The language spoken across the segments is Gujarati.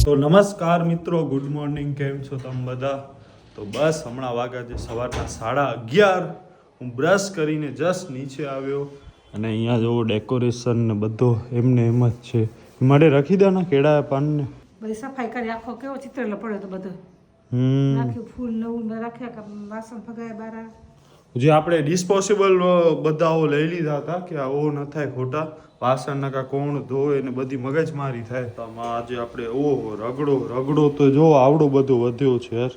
તો નમસ્કાર મિત્રો, ગુડ મોર્નિંગ. કેમ છો તમે બધા? તો બસ હમણાં વાગ્યા છે સવારના 11:30. હું બ્રશ કરીને જસ્ટ નીચે આવ્યો અને અહીંયા જો ડેકોરેશન ને બધો એમને એમ જ છે. મારે રાખી દે ને કેળા પાનને બધી સફાઈ કરી આખો કેવો ચિત્રેલો પડ્યો તો બધો નાખ્યું ફૂલ નવું રાખ્યા કે વાસણ ફગાયા બારા. જે આપણે ડિસ્પોઝેબલ બધાઓ લઈ લીધા હતા કે આવો ન થાય ખોટા વાસણ નકા કોણ ધોવે ને બધી મગજમારી થાય. તો આજે આપણે ઓહો રગડો તો જો આવડો બધો વધ્યો છે યાર.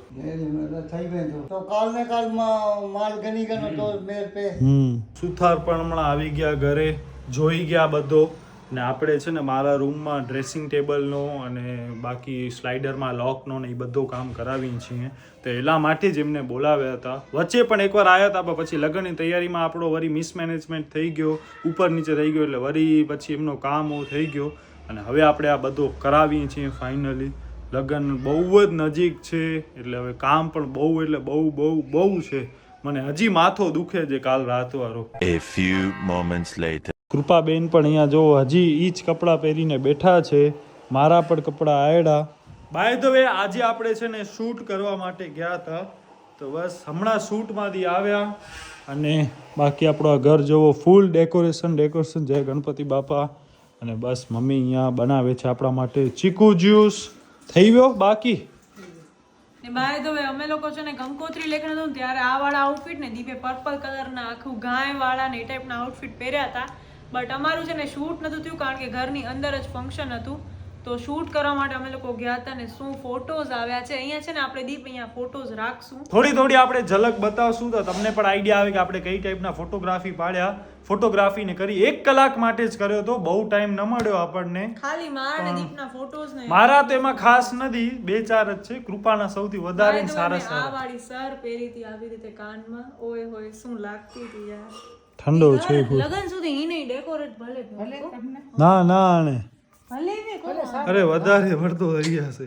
તો કાલ ને કાલ માલ ગની ગયો તો મેર પે સુથાર પણ હમણાં આવી ગયા ઘરે, જોઈ ગયા બધો. ને આપણે છે ને મારા રૂમમાં ડ્રેસિંગ ટેબલનો અને બાકી સ્લાઇડરમાં લોકનો ને એ બધું કામ કરાવીએ છીએ. તો એના માટે જ એમને બોલાવ્યા હતા. વચ્ચે પણ એકવાર આવ્યા હતા, પણ પછી લગ્નની તૈયારીમાં આપણો વરી મિસમેનેજમેન્ટ થઈ ગયો, ઉપર નીચે થઈ ગયો, એટલે વરી પછી એમનો કામ થઈ ગયો. અને હવે આપણે આ બધું કરાવીએ છીએ ફાઇનલી. લગ્ન બહુ જ નજીક છે, એટલે હવે કામ પણ બહુ છે. મને હજી માથો દુખે છે કાલ રાતવાળો. A few moments later. કૃપાબેન પણ અહીંયા જો હજી ઈ જ કપડાં પહેરીને બેઠા છે. મારા પણ કપડાં આયડા. બાય ધ વે આજે આપણે છે ને શૂટ કરવા માટે ગયા હતા, તો બસ હમણાં શૂટમાંથી આવ્યા. અને બાકી આપણો આ ઘર જોવો, ફૂલ ડેકોરેશન. જય ગણપતિ બાપા. અને બસ મમ્મી અહીંયા બનાવે છે આપણા માટે ચીકુ જ્યુસ. થઈ ગયો બાકી બાય ધ વે અમે લોકો છે ને કંકોત્રી લેખન હતું ત્યારે આ વાળા આઉટફિટ ને દીપે પર્પલ કલરના આખું ગાય વાળા ને એ ટાઈપના આઉટફિટ પહેર્યા હતા. બટ અમારું છે ને શૂટ નતું થયું કારણ કે ઘરની અંદર જ ફંક્શન હતું. તો શૂટ કરવા માટે અમે લોકો ગયા હતા ને શું ફોટોઝ આવ્યા છે. અહીંયા છે ને આપણે દીપ અહીંયા ફોટોઝ રાખશું, થોડી આપણે ઝલક બતાવશું તો તમને પણ આઈડિયા આવે કે આપણે કઈ ટાઈપના ફોટોગ્રાફી પાડ્યા. ફોટોગ્રાફીને કરી 1 કલાક માટે જ કર્યો તો, બહુ ટાઈમ ન મળ્યો આપણને. ખાલી મારા ને દીપના ફોટોઝ ને મારા તો એમાં ખાસ નથી, 2-4 જ છે. કૃપાના સૌથી વધારે સારા. આ વાળી સર પહેરી હતી આવી રીતે કાનમાં. ઓય હોય શું લાગતી હતી યાર. ઠંડો છે લગન સુધી ઈ નહીં ડેકોરેટ ભલે ના ને અરે વધારે ભરતો થઈ ગયા છે.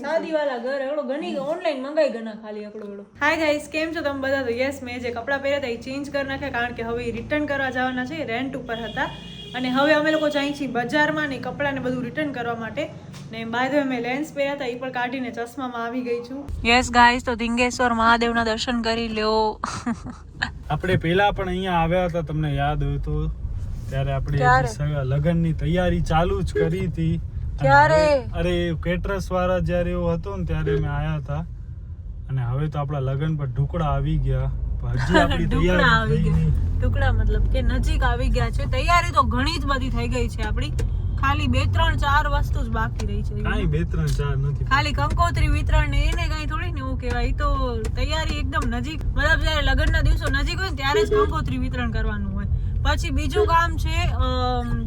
શાદી વાળા ઘર એવડો ગની ઓનલાઈન મંગાઈ ગના ખાલી એકડો. હાય ગાઈસ, કેમ છો તમે બધા? તો યસ, મેં જે કપડાં પહેર્યા હતા એ ચેન્જ કરી નાખ્યા કારણ કે હવે રિટર્ન કરવા જવાના છે. રેન્ટ ઉપર હતા અને હવે અમે લોકો જઈએ છીએ બજારમાં ને કપડાં ને બધું રિટર્ન કરવા માટે. ને બાય ધ વે મેં લેન્સ પહેર્યા હતા એ પણ કાઢીને ચશ્મામાં આવી ગઈ છું. યસ ગાઈસ, તો ધીંગેશ્વર મહાદેવના દર્શન કરી લ્યો. આપણે પહેલા પણ અહીંયા આવ્યા હતા, તમને યાદ હોય તો. ત્યારે આપણે લગ્નની તૈયારી ચાલુ જ કરી હતી. અરે કેટરસ વાળા જયારે એવો હતો ને ત્યારે મેં આયા હતા. અને હવે તો આપણા લગ્ન પર ઢુકડા આવી ગયા. હજી આપણી તૈયારી ઢુકડા મતલબ કે નજીક આવી ગયા છે. તૈયારી તો ઘણી જ બધી થઈ ગઈ છે આપણી. ખાલી 2-3-4 વસ્તુ જ બાકી રહી છે. કાઈ 2-3-4 નથી, ખાલી કંકોત્રી વિતરણ ને એને કઈ થોડી ને એવું કહેવાય. ઈ તો તૈયારી એકદમ નજીક, મતલબ જયારે લગ્નના દિવસો નજીક હોય ને ત્યારે જ કંકોત્રી વિતરણ કરવાનું હોય. પછી બીજું કામ છે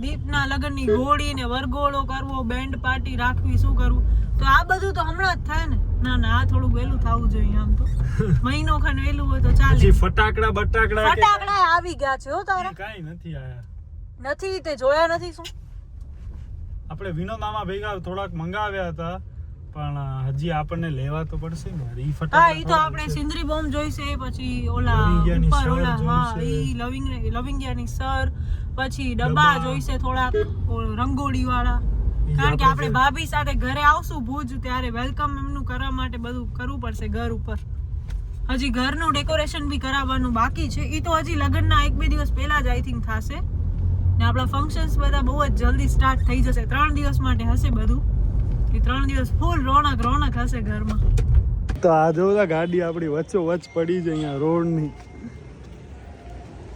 દીપના લગ્નની ઘોડી ને વરઘોડો કરવો, બેન્ડ પાર્ટી રાખવી, શું કરવું. તો આ બધું તો હમણાં જ થાય ને. ના આ થોડું વહેલું થવું જોઈએ. આમ તો મહિનો ખન વહેલું હોય તો ચાલે. ફટાકડા આવી ગયા છે હો તારા? કાઈ નથી આયા. નથી તે જોયા નથી. શું આપણે વિનોદ મામા ભેગા થોડાક મંગાવ્યા હતા, પણ હજી આપણને લેવા તો પડશે ને. ઈ ફટાકડા ઈ તો આપણે સિંદરી બોમ્બ જોઈશે, પછી ઓલા ઉપર ઓલા હા ઈ લવિંગિયાની સર, પછી ડબ્બા જોઈશે થોડાક રંગોળી વાળા. કારણ કે આપણે ભાભી સાથે ઘરે આવશું ભુજ ત્યારે વેલકમ એમનું કરવા માટે બધું કરવું પડશે ઘર ઉપર. હજી ઘરનું ડેકોરેશન બી કરાવવાનું બાકી છે. ઈ તો હજી લગ્નના 1-2 દિવસ પહેલા જ આઈ થિંક થશે. ને આપણા ફંક્શન્સ બધા બહુ જ જલ્દી સ્ટાર્ટ થઈ જશે. 3 દિવસ માટે હશે બધું. 3 દિવસ ફૂલ રોનક હશે ઘરમાં. તો આ જો ગાડી આપણી વચ્ચોવચ્ચ પડી છે અહીંયા રોડની.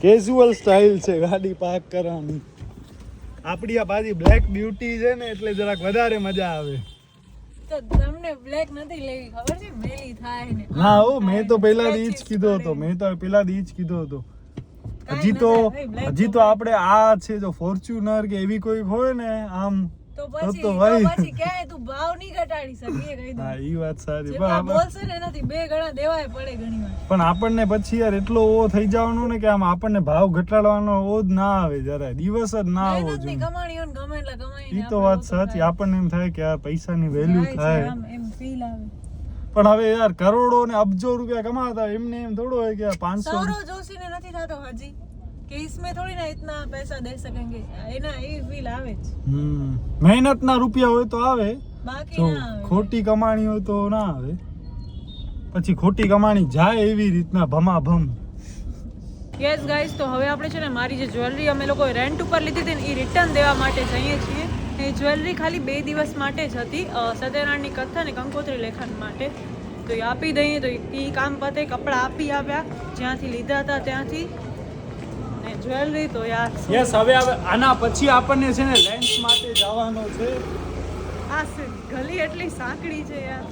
કેઝ્યુઅલ સ્ટાઇલ છે ગાડી પાર્ક કરવાની. આપણી આ બાજી બ્લેક બ્યુટી છે ને એટલે જરાક વધારે મજા આવે. તો તમને બ્લેક નથી લેવી, ખબર છે મેલી થાય ને. હા ઓ, મેં તો પહેલાથી જ કીધો હતો. હજી તો આપણે આ છે જો ફોર્ચ્યુનર કે એવી કોઈ હોય ને આમ તો પછી ક્યાંય તું ભાવ નહીં ઘટાડી શકે. કહી દઉં. હા ઈ વાત સારી. પણ બોલશે ને એનાથી 2 ગણા દેવાય પડે ઘણી વાર. પણ આપણને પછી યાર એટલો ઓ થઈ જવાનું ને કે આમ આપણને ભાવ ઘટાડવાનો ઓ જ ના આવે, જરાય દિવસ જ ના આવો જોઈએ. કમાણી હોય ને ગમે એટલા કમાઈ. ઈ તો વાત સાચી. આપણને એમ થાય કે આ પૈસાની વેલ્યુ થાય, એમ ફીલ આવે. પણ હવે યાર કરોડો ને અબજો રૂપિયા કમાતા એમને એમ થોડો હોય કે 500 જોશીને નથી થતો હજી. कि इसमें थोड़ी ना इतना पैसा दे सकेंगे एना ये फील આવે જ મહેનતના રૂપિયા હોય તો આવે, બાકી જો ના આવે ખોટી કમાણી હોય તો ના આવે. પછી ખોટી કમાણી જાય એવી રીતના ભમાભમ. યસ ગાઈસ, તો હવે આપણે છે ને મારી જે જ્વેલરી અમે લોકો રેન્ટ ઉપર લીધી હતી ને એ રિટર્ન દેવા માટે જઈએ છીએ. એ જ્વેલરી ખાલી 2 દિવસ માટે જ હતી, સત્યનારાયણની કથા ને કંકોત્રી લેખન માટે. તો એ આપી દઈએ તો એ કામ પતે, કપડાં આપી આવ્યા જ્યાંથી લીધા હતા ત્યાંથી, ને જ્વેલરી તો યાર યસ, હવે આના પછી આપણને છે ને લેન્સ માટે જવાનો છે. આ ગલી એટલી સાંકડી છે યાર,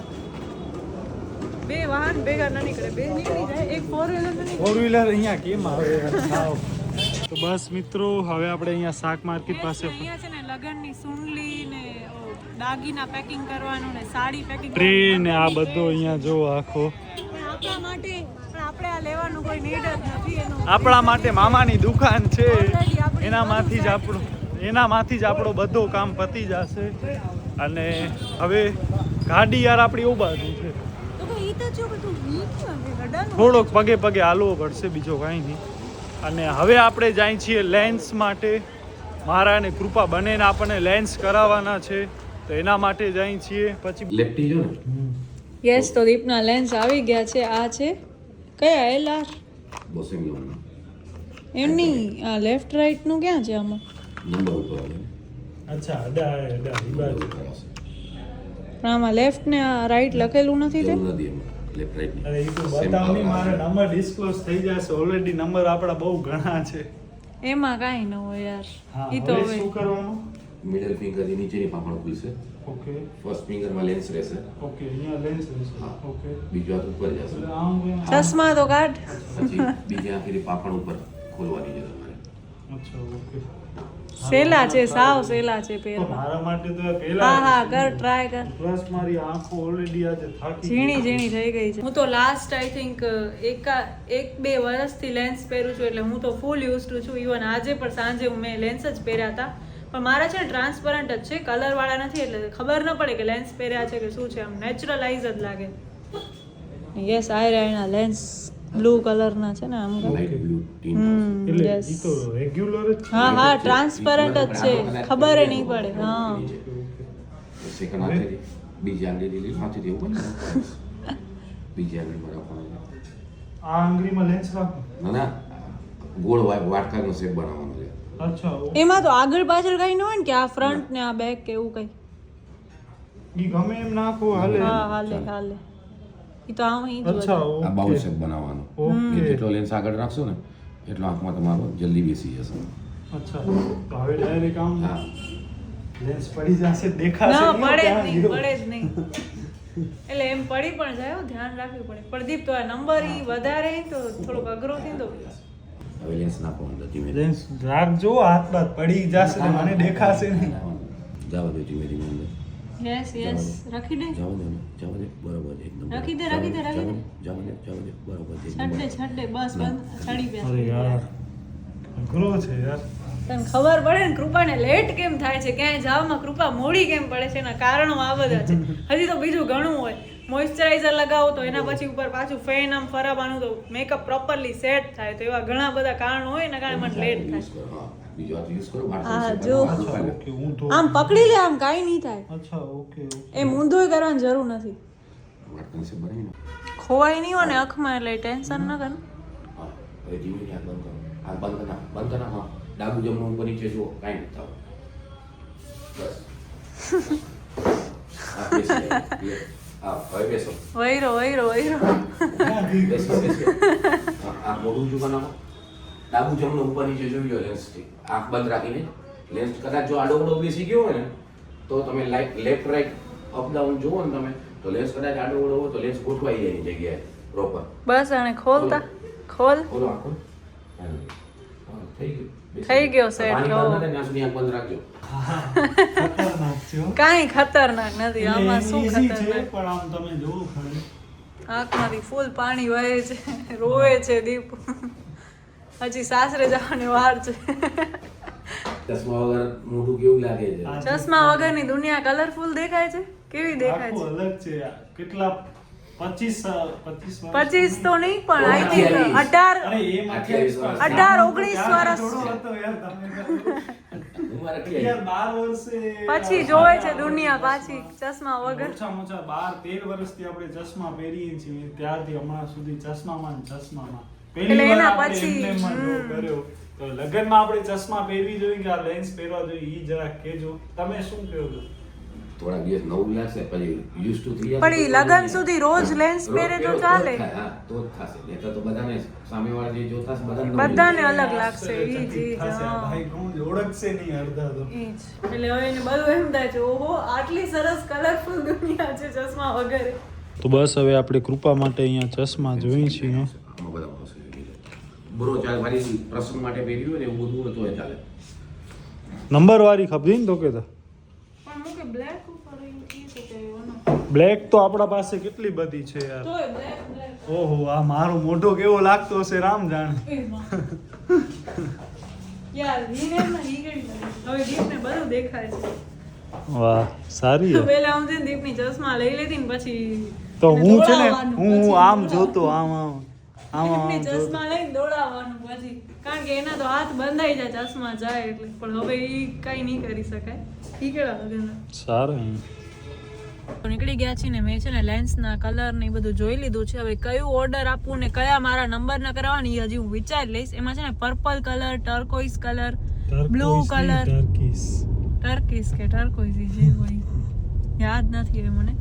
2 વાહન ભેગા ના નીકળે, 2 નીકળી જાય, એક 4 વ્હીલર ફોર વ્હીલર અહીંયા કેમ આવે યાર, સાવ. તો બસ મિત્રો, હવે આપણે અહીંયા શાક માર્કેટ પાસે અહીંયા છે ને લગનની સુંડલી ને દાગીના પેકિંગ કરવાનું ને સાડી પેકિંગ ટ્રે ને આ બધો અહીંયા જો આખો આપણા માટે, પણ આપણે આ લેવાનું કોઈ નીડ જ નથી એનું. આપણા માટે મામાની દુકાન છે, Already આપણી એનામાંથી જ આપણો બધો કામ પતી જશે. અને હવે ગાડી યાર આપણી ઓ બાજુ છે, તો ભાઈ ઈ તો જો કે તું ઈ કેમ ગડાનું થોડોક પગે પગે હાલવો પડશે, બીજો કાંઈ નહીં. અને હવે આપણે જાય છીએ લેન્સ માટે. મારા અને કૃપા બંનેને આપણને લેન્સ કરાવવાના છે, તો એના માટે જાય છીએ. પછી લેફ્ટી જો ને યસ, તો દીપના લેન્સ આવી ગયા છે. આ છે કયા એલઆર બોસિંગ લોન એમની, આ લેફ્ટ રાઈટ નું ક્યાં છે આમાં? નંબર ઉપર આવે અચ્છા, અડા ઈ બાજુ. પણ આમાં લેફ્ટ ને આ રાઈટ લખેલું નથી તે. જરૂર નથી એમાં લેફ્ટ રાઈટ અરે એ તો બતાવ નહીં, મારે નંબર ડિસ્ક્લોઝ થઈ જશે. ઓલરેડી નંબર આપણા બહુ ઘણા છે. એમાં કાંઈ ન હોય યાર. હા, ઈ તો હવે હવે શું કરવાનું? મિડલ ફિંગર થી નીચેની પાંખણ ખુલશે. ઓકે ફર્સ્ટ ફિંગર માં લેન્સ રહેશે, ઓકે, અહીંયા લેન્સ રહેશે. હા. ઓકે, બીજો હાથ ઉપર જશે, એટલે આમ ચશ્મા તો કાઢ. પછી બીજી આંખેથી પાંખણ ઉપર ખોલવાની છે તમારે. અચ્છા, ઓકે. સેલા છે, સાવ સેલા છે તો પહેરવા. મારા માટે તો હા પહેલા હા કર, ટ્રાય કર. પ્લસ મારી આંખો ઓલરેડી આજે થાકી ઝીણી ઝીણી થઈ ગઈ છે. હું તો લાસ્ટ આઈ થિંક 1-2 વર્ષથી લેન્સ પહેરું છું, એટલે હું તો ફૂલ યુઝ ટુ છું. ઇવન આજે પણ સાંજે મેં લેન્સ જ પહેર્યા હતા, પણ મારા છે ને ટ્રાન્સપરન્ટ જ છે, કલર વાળા નથી, એટલે ખબર ન પડે કે લેન્સ પહેર્યા છે કે શું છે, આમ નેચરલાઇઝ જ લાગે. યસ, આ રહ્યા એના લેન્સ બ્લુ કલરના છે ને આમ. લાઇટ બ્લુ ટીન એટલે યસ, ઈ તો રેગ્યુલર જ છે. હા હા ટ્રાન્સપરન્ટ જ છે, ખબર ય નહીં પડે. હા સેકન્ડ હાથેથી બીજી આંગળીથી લીધું, હાથેથી ઉપર બીજી આંગળીમાં રાખવાનું. આ આંગળીમાં લેન્સ રાખો. ના ગોળ વાટકાનો શેપ બનાવવાનો છે. અચ્છા, એમાં તો આગળ પાછળ કઈ ન હોય ને કે આ ફ્રન્ટ ને આ બેક કે એવું કઈ. ઈ ગમે એમ નાખો હાલે. હા હાલે હાલે, ઈ તો આમ ઈ જ અચ્છા, હોય. આ બાઉલ ઓકે શેપ બનાવવાનો. ઓકે. જેટલો લેન્સ આગળ રાખશો ને એટલો આંખમાં તમારો જલ્દી બેસી જશે. અચ્છા, તો હવે ડાયરેક્ટ આમ હા લેન્સ પડી જશે, દેખાશે ના નહીં, પડે જ ક્યાં નહીં, ગયો. પડે જ નહીં. એટલે એમ પડી પણ જાય હો, ધ્યાન રાખવું પડે. પ્રદીપ તો આ નંબર ઈ વધારે તો થોડોક અઘરો થીંદો. હવે લેન્સ નાખો અંદર ધીમે લેન્સ રાખજો, હાથ બાદ પડી જશે ને મને દેખાશે નહીં. જાવ દે ધીમે ધીમે અંદર યસ યસ, રાખી દે. જાવ દે બરોબર છે એકદમ રાખી દે, રાખી દે, રાખી દે. જાવ દે બરોબર છે છડ દે, છડ દે, બસ બંધ, છડી બે. અરે યાર, અઘરો છે યાર. તને ખબર પડે ને કૃપાને લેટ કેમ થાય છે, ક્યાંય જવામાં કૃપા મોડી કેમ પડે છે, એના કારણો આ બધા છે. હજી તો બીજું ઘણું હોય. મોઇશ્ચરાઇઝર લગાવો તો એના પછી ઉપર પાછું ફેન આમ ફરાવવાનું તો મેકઅપ પ્રોપરલી સેટ થાય, તો એવા ઘણા બધા કારણો હોય એના કારણે મને લેટ થાય. હા બીજો હાથ યુઝ કરો બહાર હા, થી જો. અચ્છા, ઓકે, ઊંધો. આમ પકડી લે, આમ કાંઈ નહીં થાય. અચ્છા, ઓકે, ઓકે. એ ઊંધું કરવાની જરૂર નથી. વાટકાનો શેપ બનાવીને ખોવાય નહીં હોય ને આંખમાં, એટલે ટેન્શન ન કર. હા હવે ધીમે ધીમે હાથ બંધ કરો. હાથ બંધ કરના હા ડાબુ જમણું ઉપર નીચે જુઓ કાંઈ નથી થતું. બસ હા બેસી જાય. હા હવે બેસો વૈરો વૈરો વૈરો. બેસો આ મોઢું ઊંચું બનાવો. ડાબુ જમણું ઉપર નીચે જોઈ લો લેન્સથી, આંખ બંધ રાખીને. લેન્સ કદાચ જો આડો ઓળો બેસી ગયો હોય ને તો તમે લેફ્ટ રાઈટ અપ ડાઉન જુઓ ને તમે, તો લેન્સ કદાચ આડો ઓળો હોય તો લેન્સ ગોઠવાઈ જાય એની જગ્યાએ પ્રોપર. બસ આને ખોલતા ખોલ. ખોલો આંખો. હા, થઈ ગયું. બેસી થઈ ગયો set, પાણી હો. બંધ થાય ત્યાં સુધી આંખ બંધ રાખજો. ખતરનાક છે હો. કાંઈ ખતરનાક નથી આમાં, શું Easy છે, ખતરનાક. પણ આમ તમે જોવો ખરી. આંખમાંથી ફૂલ પાણી વહે છે, રોવે છે દીપ. હજી સાસરે જવાની વાર છે. ચશ્મા વગર મોઢું કેવું લાગે છે? ચશ્મા વગરની દુનિયા કલરફુલ દેખાય છે, કેવી દેખાય આખું છે. અલગ છે યાર. કેટલા 25 તો નહીં પણ આઈ થિંક 18 અરે એ માથે 18 19 વર્ષ હતો યાર તમે ઉંમર કેટલી યાર 12 વર્ષે પછી જોવે છે દુનિયા પાછી ચશ્મા વગર. ઓછામાં ઓછા 12-13 વર્ષથી આપણે ચશ્મા પહેરીએ છીએ ત્યારથી હમણાં સુધી ચશ્મામાં ને ચશ્મામાં એટલે પહેલી વાર એના આપણે પછી, એમ્બ્લેમમાં જોબ કર્યો તો લગનમાં આપણે ચશ્મા પહેરવી જોઈએ કે આ લેન્સ પહેરવા જોઈએ ઈ જરાક કહેજો. તમે શું કહો છો? થોડા દિવસ નવું લાગશે પછી યુઝ ટુ થઈ જશે. પણ ઈ લગન સુધી રોજ લેન્સ પહેરે તો ચાલે. હા તો જ થશે નહીંતર તો બધાને સામેવાળા જે જોતા હશે બધાને નવું બધાને લાગશે. અલગ લાગશે ઈ જ થશે, આ હા ભાઈ કોણ ઓળખશે નહીં અડધા તો. ઈ જ. એટલે હવે એને બધું એમ થાય છે ઓહો આટલી સરસ કલરફુલ દુનિયા છે ચશ્મા વગર. તો બસ હવે આપણે કૃપા માટે અહીંયા ચશ્મા જોઈ છીએ. આમાં બધા માણસો જોઈ લે. બ્રો ચાલ મારી પ્રસંગ માટે પહેર્યું હોય ને એવું બધું હોય તોય ચાલે. નંબર વાળી ખપી ને તો કે પણ હું કે બ્લેક ઉપર ઈ તો કે ઓનો બ્લેક તો આપણા પાસે કેટલી બધી છે યાર. તોય બ્લેક ઓહો આ મારો મોઢો કેવો લાગતો હશે રામ જાણે. યાર ઈને ના ઈ કેવી લાગે. હવે દીપને બધું દેખાય છે. વાહ સારી હે. પેલા હું છે ને દીપની ચશ્મા લઈ લેતી ને પછી તો એને હું છે ને દોડાવવાનું હું પછી આમ દોડાવવાનું. જોતો આમ આમ આમ દીપની આમ જોતો. ચશ્મા લઈને દોડાવવાનું પછી કારણ કે એના તો હાથ બંધાઈ જાય ચશ્મા જાય એટલે પણ હવે ઈ કઈ નહીં કરી શકાય. ઈ કેળા લગન સારું. નીકળી ગયા છીએ ને મેં છે ને લેન્સના કલર ને એ બધું જોઈ લીધું છે. હવે કયું ઓર્ડર આપવું ને કયા મારા નંબર ના કરવાની હજી હું વિચારી લઈશ. એમાં છે ને purple colour, turquoise colour, blue colour, turquoise કે ટર્કોઇઝ જે હોય યાદ નથી હવે મને.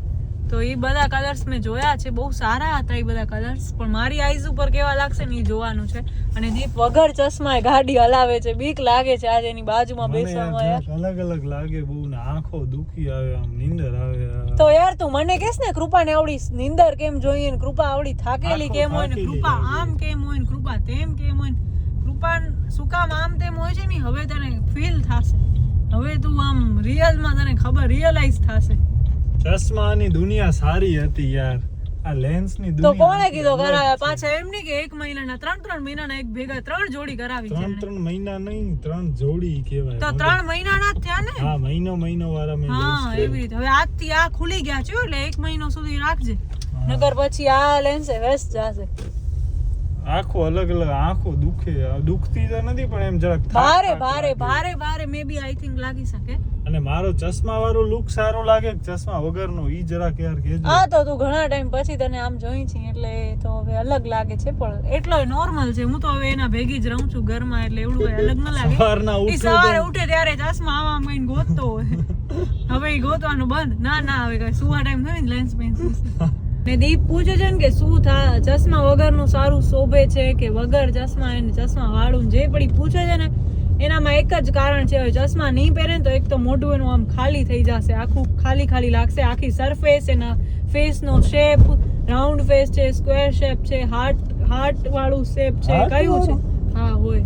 તો એ બધા કલર્સ મેં જોયા છે, બહુ સારા હતા એ બધા કલર્સ, પણ મારી આઈઝ ઉપર કેવા લાગશે ને એ જોવાનું છે. અને દીપ વગર ચશ્માએ ગાડી હલાવે છે, બીક લાગે છે આજે એની બાજુમાં બેસવામાં યાર. અલગ અલગ લાગે બહુ ને આંખો દુખી આવે આમ નીંદર આવે. તો યાર તું મને કહેશ ને કૃપાને આવડી નીંદર કેમ જોઈએ ને કૃપા આવડી થાકેલી કેમ હોય ને થાકેલી કૃપા હોય. આમ કેમ હોય ને કૃપા તેમ કેમ હોય ને કૃપા શું કામ આમ તેમ હોય છે ને હવે તને ફીલ થશે. હવે તું આમ રિયલમાં તને ખબર રિયલાઇઝ થશે. ચશ્માની દુનિયા સારી હતી યાર. આ લેન્સની તો દુનિયા કોણે કીધો કરાવ્યા પાછા એમ નહીં કે 1 મહિનાના 3 મહિનાના એક ભેગા 3 જોડી કરાવી છે એણે. 3 મહિના નહીં 3 જોડી કહેવાય. તો 3 મહિનાના જ થયા ને. હા મહિનો વાળા મેં હા એવી રીતે હવે આજથી આ ખુલી ગયા છે એટલે 1 મહિનો સુધી રાખજે નકર પછી આ લેન્સ વેસ્ટ જશે. આંખો અલગ અલગ આંખો દુખે. દુખતી તો નથી પણ એમ જરાક ભારે ભારે ભારે ભારે મે બી આઈ થિંક લાગી શકે. અને મારો ચશ્મા વાળો લુક સારો લાગે કે ચશ્મા વગરનો ઈ જરાક યાર કહેજો. આ તો તું ઘણા ટાઈમ પછી તને આમ જોઈ છે એટલે તો હવે અલગ લાગે છે પણ એટલો નોર્મલ છે. હું તો હવે એના ભેગી જ રહું છું ઘરમાં એટલે એવડું કઈ અલગ ન લાગે. સવારના ઈ ઉઠે સવારે ઉઠે ત્યારે ચશ્મા આવા મઈને ગોતતો હોય. હવે ઈ ગોતવાનું બંધ. ના હવે કઈ સુવા ટાઈમ થયો ને લેન્સ પેન્સિલ ને દીપ પૂછે છે ને કે શું થા ચશ્મા વગરનું સારું શોભે છે કે વગર ચશ્મા એને ચશ્મા વાળું જે પણ ઈ પૂછે છે ને એનામાં એક જ કારણ છે. હવે ચશ્મા નહીં પહેરે ને તો એક તો મોઢું એનું આમ ખાલી થઈ જશે, આખું ખાલી લાગશે. આખી સરફેસ એના ફેસનો શેપ રાઉન્ડ ફેસ છે, સ્ક્વેર શેપ છે, હાર્ટ વાળું શેપ છે, કયું છે? હા હોય.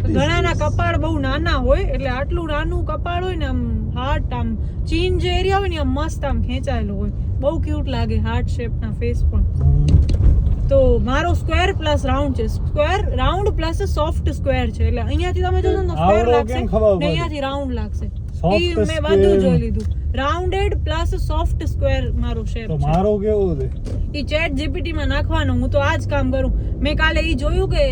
ઘણાના કપાળ બહુ નાના હોય એટલે આટલું નાનું કપાળ હોય ને આમ હાર્ટ આમ ચીન જે એરિયા હોય ને આમ મસ્ત આમ ખેંચાયેલો હોય. બહુ ક્યુટ લાગે હાર્ટ શેપના ફેસ પણ. તો મારો સ્ક્વેર પ્લસ રાઉન્ડ છે. Square round plus soft square છે એટલે અહીંયાથી તમે જોશો ને સ્ક્વેર લાગશે ને અહીંયાથી રાઉન્ડ લાગશે. ઈ મેં બધું જોઈ લીધું. રાઉન્ડેડ પ્લસ સોફ્ટ સ્ક્વેર મારો શેપ તો છે. મારો કેવો છે? ઈ ચેટ જીપીટી માં નાખવાનું. હું તો આ જ કામ કરું. મેં કાલે ઈ જોયું કે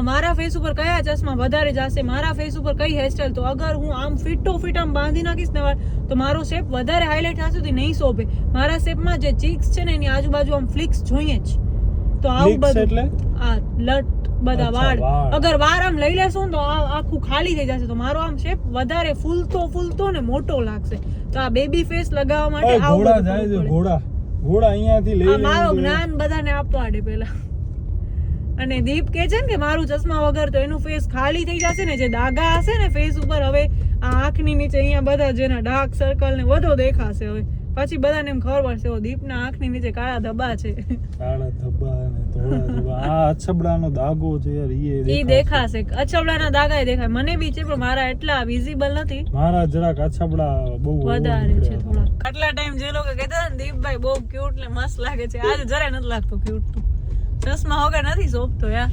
મારા ફેસ ઉપર કયા ચશ્મા વધારે જશે, મારા ફેસ ઉપર કઈ હેરસ્ટાઈલ, તો અગર હું આમ ફિટ આમ બાંધી નાખીશ ને તો મારો શેપ વધારે હાઇલાઇટ થશે તો નહીં શોભે. મારા શેપમાં જે ચીક્સ છે ને એની આજુબાજુ આમ ફ્લિક્સ જોઈએ જ. તો આવું Flicks એટલે? બધું આ લટ બધા અચ્છા, વાળ વાળ. અગર વાળ આમ લઈ લેશો ને તો આખું ખાલી થઈ જશે. તો મારો આમ શેપ વધારે ફૂલતો ને મોટો લાગશે. તો આ બેબી ફેસ લગાવવા માટે આવું ઘોડા બધું જાય છે. કરવું પડે. ઘોડા અહીંયાથી લઈ આ મારો લેવું જોઈએ. જ્ઞાન બધાને આપવા દે પેલા. અને દીપ કે છે ને કે મારું ચશ્મા વગર તો એનું ફેસ ખાલી થઈ જશે ને. જે દાગા હશે ને ફેસ ઉપર હવે આ આંખની નીચે અહીંયા બધા જેના ડાર્ક સર્કલ ને બધો દેખાશે. હવે પછી બધાને એમ ખબર પડશે ઓ દીપના આંખની નીચે કાળા ધબ્બા છે. કાળા ધબ્બા અને ધોળા ધબ્બા. આ અછબડાનો દાગો છે યાર ઈ દેખાશે. અછબડાના દાગા દેખાય મને બી છે પણ મારા એટલા વિઝિબલ નથી. મારા જરાક અછબડા બહુ વધારે છે થોડા. આટલા ટાઈમ જે લોકો કહેતા હતા ને દીપભાઈ બહુ ક્યુટ ને મસ્ત લાગે છે, આજે જરાય નથી લાગતો ક્યુટ. ચશ્મા વગર નથી શોભતો યાર.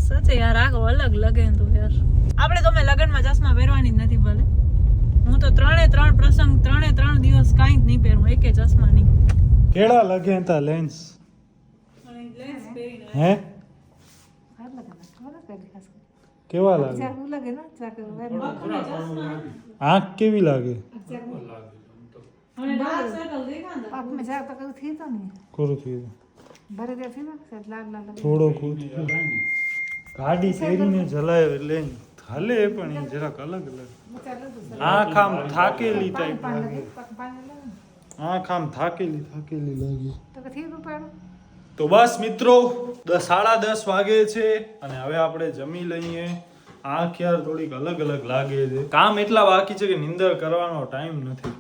સચે યાર આખો અલગ લગે તો યાર. આપણે તો મેં લગનમાં ચશ્મા પહેરવાની જ નથી ભલે. હું તો 3 પ્રસંગ 3 દિવસ કાંઈ જ નહીં પહેરું, એકે ચશ્મા નહીં. કેળા લગે તા લેન્સ અને લેન્સ પહેરીને હે હાથ લગાના કોના કરી ખાસ કેવા લાગે ચાકુ લાગે ને ચાકુ આંખ કેવી લાગે અને ડાર્ક સર્કલ દેખાણ પાપ में जा तो कभी थी तो नहीं કોરું થયું भरे दे थी ना शायद लाल लाल થોડો કૂદ ગાડી પહેરીને જલાય એટલે હાલે પણ એ જરાક અલગ અલગ આંખ આમ થાકેલી ટાઈપ લાગે આંખ આમ થાકેલી લાગે तो थी तो पाड़ो તો બસ મિત્રો 10:30 વાગે છે અને હવે આપણે જમી લઈએ આંખ યાર થોડીક અલગ અલગ લાગે છે કામ એટલા બાકી છે કે નિંદર કરવાનો ટાઈમ નથી